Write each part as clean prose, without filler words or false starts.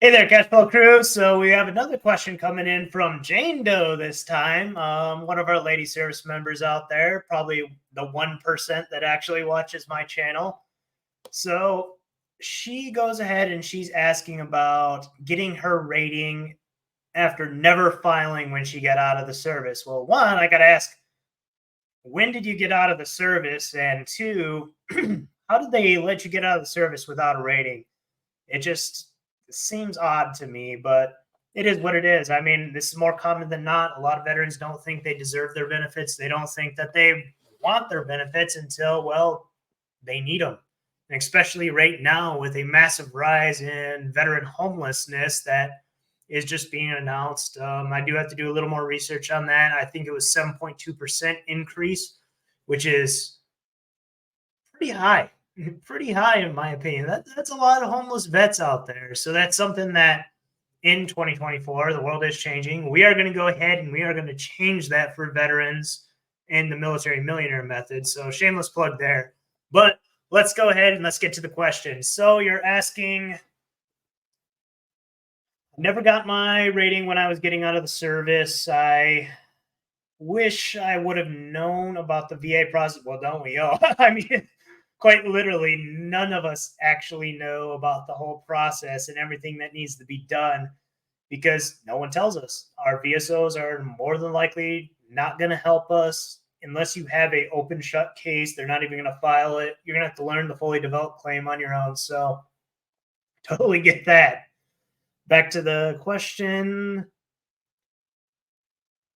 Hey there, Cashflow Crew. So we have another question coming in from Jane Doe this time. One of our lady service members out there, probably the 1% that actually watches my channel. So she goes ahead and she's asking about getting her rating after never filing when she got out of the service. Well, one, I got to ask, when did you get out of the service? And two, how did they let you get out of the service without a rating? It just seems odd to me, but it is what it is. I mean, this is more common than not. A lot of veterans don't think they deserve their benefits. They don't think that they want their benefits until, well, they need them. And especially right now with a massive rise in veteran homelessness that is just being announced. I do have to do a little more research on that. I think it was 7.2% increase, which is pretty high. Pretty high, in my opinion. That's a lot of homeless vets out there. So that's something that in 2024, the world is changing. We are going to go ahead and we are going to change that for veterans in the military millionaire method. So shameless plug there. But let's go ahead and let's get to the question. So you're asking, never got my rating when I was getting out of the service. I wish I would have known about the VA process. Well, don't we all? I mean, quite literally, none of us actually know about the whole process and everything that needs to be done because no one tells us. Our VSOs are more than likely not going to help us unless you have a open shut case. They're not even going to file it. You're going to have to learn the fully developed claim on your own. So totally get that. Back to the question.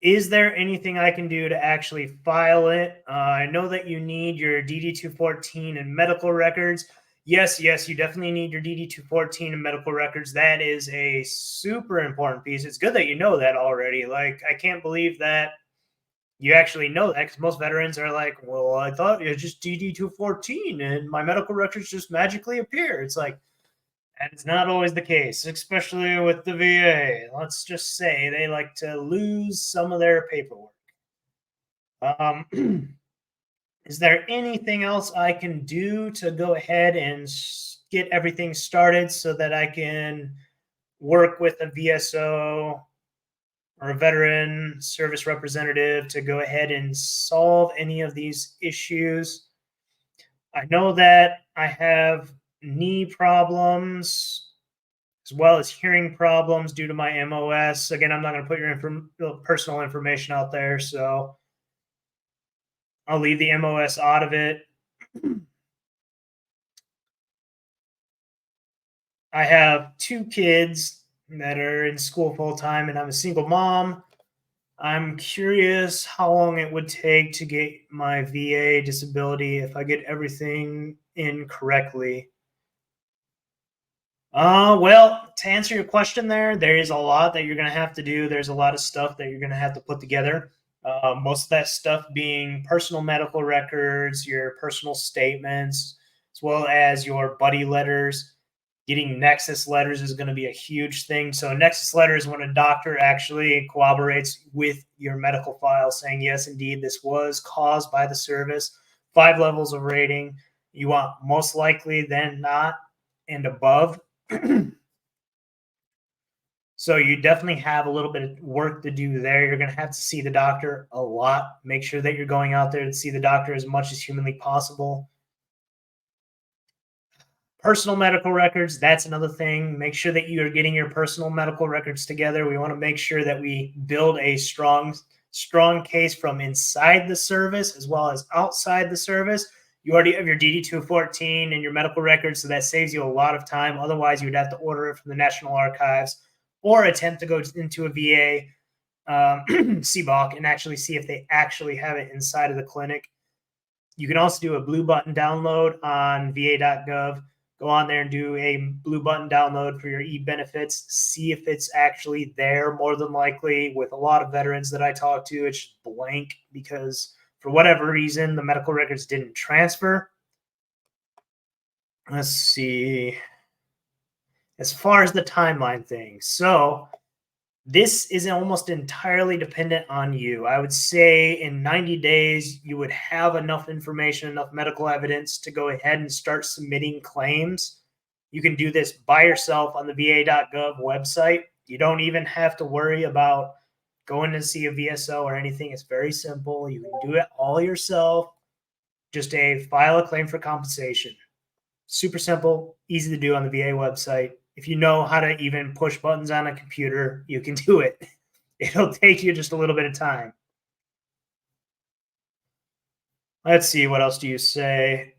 Is there anything I can do to actually file it? I know that you need your DD-214 and medical records. Yes, you definitely need your DD-214 and medical records. That is a super important piece. It's good that you know that already. Like, I can't believe that you actually know that because most veterans are like, well, I thought it was just DD-214 and my medical records just magically appear. It's like, and it's not always the case, especially with the VA. Let's just say they like to lose some of their paperwork. Um, is there anything else I can do to go ahead and get everything started so that I can work with a VSO or a veteran service representative to go ahead and solve any of these issues? I know that I have knee problems as well as hearing problems due to my MOS. Again, I'm not going to put your personal information out there, so I'll leave the MOS out of it. I have two kids that are in school full time, and I'm a single mom. I'm curious how long it would take to get my VA disability if I get everything in correctly. Well, to answer your question there is a lot that you're going to have to do. There's a lot of stuff that you're going to have to put together. Most of that stuff being personal medical records, your personal statements, as well as your buddy letters. Getting nexus letters is going to be a huge thing. So, a nexus letter is when a doctor actually corroborates with your medical file saying, yes, indeed, this was caused by the service. 5 levels of rating. You want most likely, then not, and above. So you definitely have a little bit of work to do there. You're going to have to see the doctor a lot. Make sure that you're going out there to see the doctor as much as humanly possible. Personal medical records, that's another thing. Make sure that you are getting your personal medical records together. We want to make sure that we build a strong case from inside the service as well as outside the service. You already have your DD-214 and your medical records, so that saves you a lot of time. Otherwise, you would have to order it from the National Archives or attempt to go into a VA CBOC and actually see if they actually have it inside of the clinic. You can also do a blue button download on va.gov. Go on there and do a blue button download for your e-benefits. See if it's actually there. More than likely, with a lot of veterans that I talk to, it's just blank because for whatever reason, the medical records didn't transfer. Let's see. As far as the timeline thing, so this is almost entirely dependent on you. I would say in 90 days, you would have enough information, enough medical evidence to go ahead and start submitting claims. You can do this by yourself on the va.gov website. You don't even have to worry about going to see a VSO or anything. It's very simple. You can do it all yourself. Just file a claim for compensation. Super simple, easy to do on the VA website. If you know how to even push buttons on a computer, you can do it. It'll take you just a little bit of time. Let's see, what else do you say?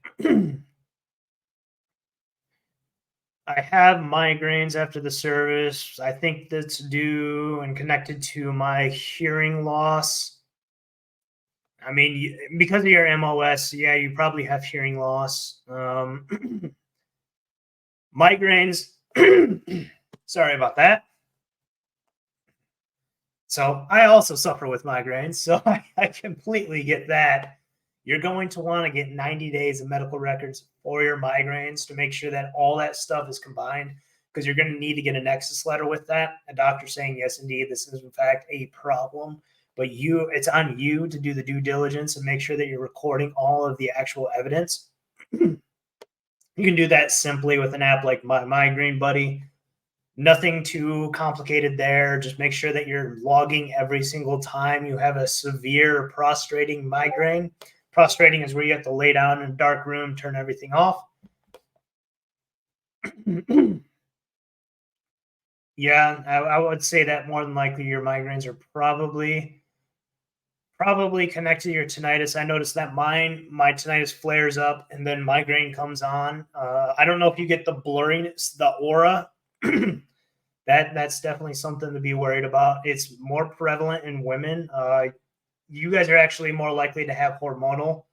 I have migraines after the service. I think that's due and connected to my hearing loss. I mean, because of your MOS, yeah, you probably have hearing loss. Migraines, sorry about that. So I also suffer with migraines, so I completely get that. You're going to want to get 90 days of medical records for your migraines to make sure that all that stuff is combined, because you're going to need to get a nexus letter with that. A doctor saying, yes, indeed, this is in fact a problem. But it's on you to do the due diligence and make sure that you're recording all of the actual evidence. You can do that simply with an app like My Migraine Buddy. Nothing too complicated there. Just make sure that you're logging every single time you have a severe prostrating migraine. Prostrating is where you have to lay down in a dark room, turn everything off. Yeah, I would say that more than likely your migraines are probably connected to your tinnitus. I noticed that my tinnitus flares up and then migraine comes on. I don't know if you get the blurriness, the aura. That's definitely something to be worried about. It's more prevalent in women. You guys are actually more likely to have hormonal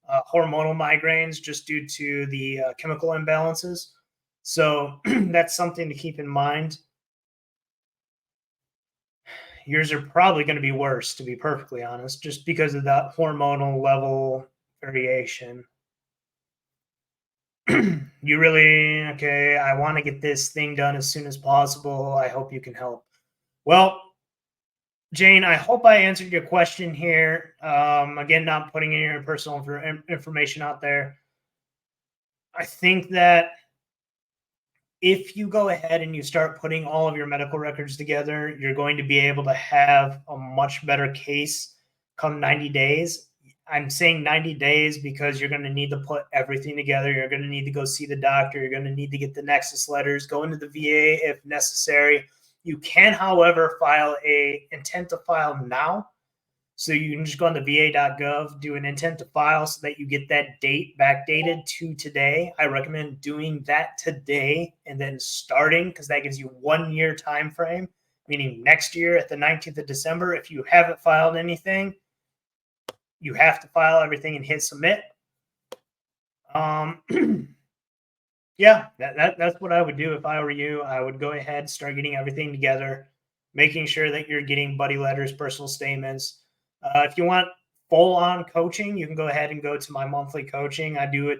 migraines just due to the chemical imbalances. So that's something to keep in mind. Yours are probably going to be worse, to be perfectly honest, just because of that hormonal level variation. You really, okay, I want to get this thing done as soon as possible. I hope you can help. Well, Jane, I hope I answered your question here. Again, not putting any of your personal information out there. I think that if you go ahead and you start putting all of your medical records together, you're going to be able to have a much better case come 90 days. I'm saying 90 days because you're going to need to put everything together. You're going to need to go see the doctor. You're going to need to get the nexus letters, go into the VA if necessary. You can, however, file a intent to file now. So you can just go on the va.gov, do an intent to file so that you get that date backdated to today. I recommend doing that today and then starting, because that gives you 1 year time frame, meaning next year at the 19th of December, if you haven't filed anything, you have to file everything and hit submit. Yeah, that's what I would do if I were you. I would go ahead, start getting everything together, making sure that you're getting buddy letters, personal statements. If you want full-on coaching, you can go ahead and go to my monthly coaching. I do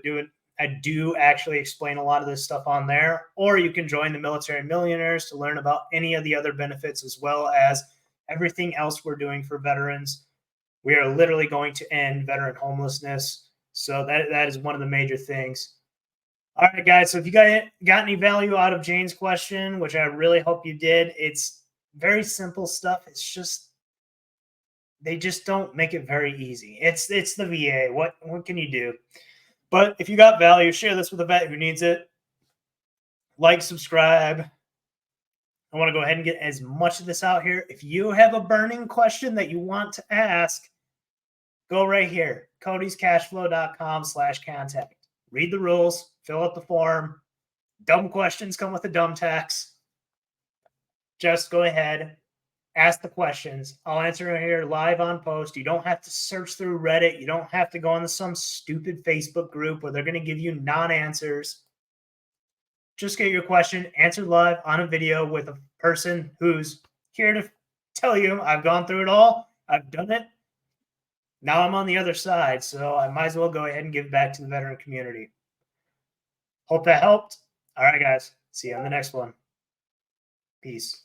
actually explain a lot of this stuff on there. Or you can join the Military Millionaires to learn about any of the other benefits, as well as everything else we're doing for veterans. We are literally going to end veteran homelessness. So that is one of the major things. All right, guys. So if you got any value out of Jane's question, which I really hope you did, it's very simple stuff. It's just they just don't make it very easy. It's the VA. What can you do? But if you got value, share this with a vet who needs it. Like, subscribe. I want to go ahead and get as much of this out here. If you have a burning question that you want to ask, go right here, codyscashflow.com/contact. Read the rules, fill out the form. Dumb questions come with a dumb tax. Just go ahead, ask the questions. I'll answer it here live on post. You don't have to search through Reddit. You don't have to go into some stupid Facebook group where they're going to give you non-answers. Just get your question answered live on a video with a person who's here to tell you, I've gone through it all. I've done it. Now I'm on the other side, so I might as well go ahead and give back to the veteran community. Hope that helped. All right, guys. See you on the next one. Peace.